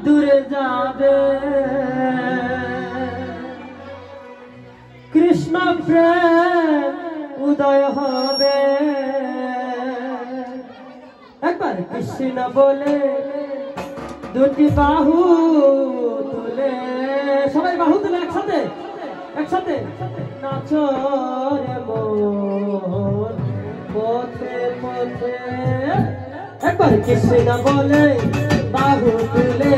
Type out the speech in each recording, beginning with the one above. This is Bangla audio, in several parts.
দূরে যাবে কৃষ্ণ প্রেম উদয় হবে একবার কৃষ্ণ বলে দুটি বাহু তুলে সবাই বাহু তুলে একসাথে একসাথে নাচো রে মন পথে পথে একবার কৃষ্ণ বলে বাহু তুলে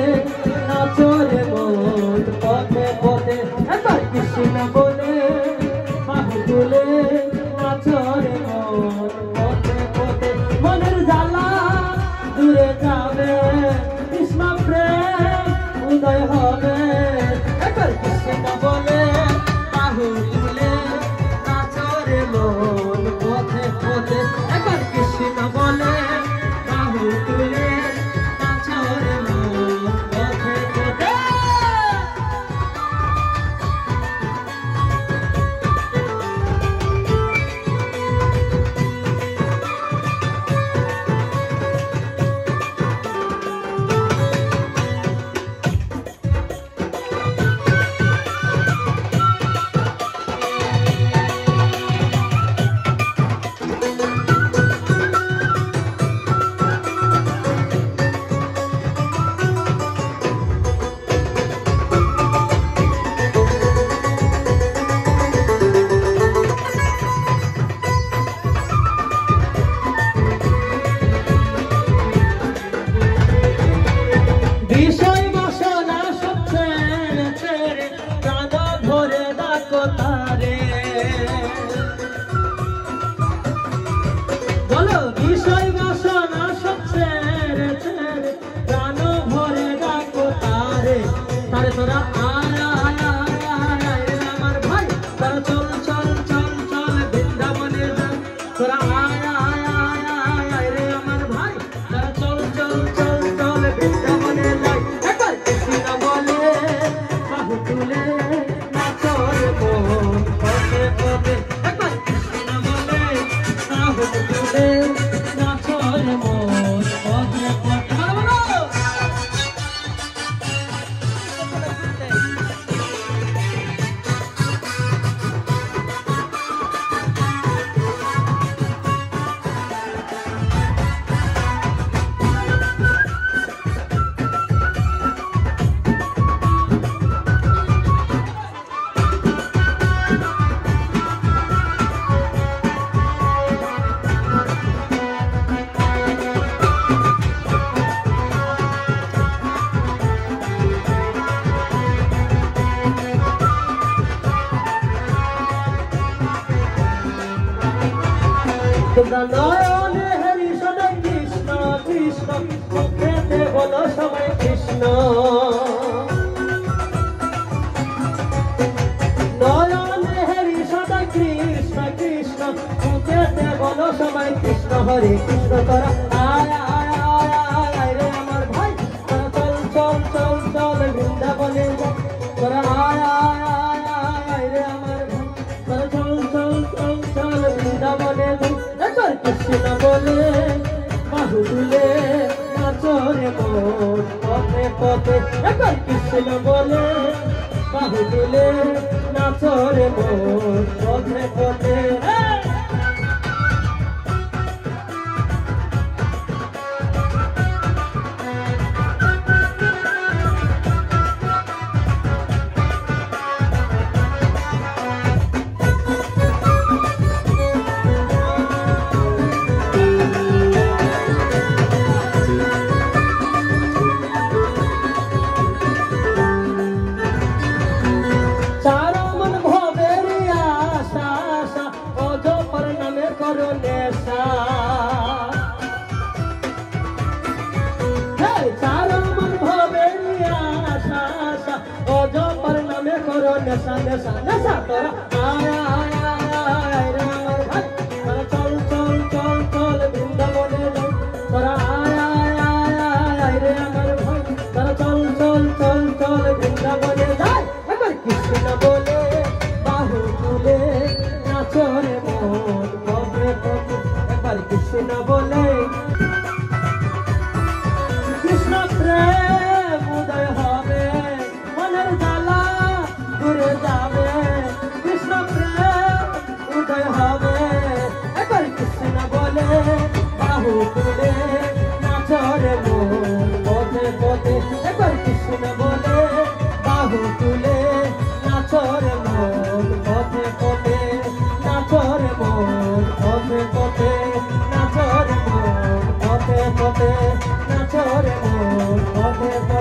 নাচো রে মন পথে পথে একবার কৃষ্ণ বলে বাহু তুলে নাচো রে মন পথে পথে মনের জ্বালা দূরে যাবে কৃষ্ণ প্রেম উদয় হবে একবার কৃষ্ণ বলে বাহু তুলে নাচো রে মন পথে পথে একবার কৃষ্ণ বলে বাহু তুলে নাচো রে মন পথে পথে নয়নে হরি সদা কৃষ্ণ কৃষ্ণ মুখেতে বলো সবাই কৃষ্ণ নয়নে হরি সদা কৃষ্ণ কৃষ্ণ মুখেতে বলো সবাই কৃষ্ণ হরে কৃষ্ণ করা আয় আয় আয় আয় রে আমার ভাই চল চল চল চল বৃন্দাবনে তোরা আয় আয় আয় আয় রে আমার ভাই চল চল চল চল বৃন্দাবনে কৃষ্ণ বলে বাহু তুলে নাচো রে মন পথে পথে একবার কৃষ্ণ বলে বাহু তুলে নাচো রে মন পথে পথে नशा नशा नशा तोरा आय आय आय आय रे আমার ভাই তোরা চল চল চল চল বৃন্দাবনে যাই তোরা আয় আয় আয় আয় রে আমার ভাই তোরা চল চল চল চল বৃন্দাবনে যাই একবার কৃষ্ণ বলে বাহু তুলে নাচো রে মন পথে পথে একবার কৃষ্ণ বলে কৃষ্ণ প্রেম উদয় পথে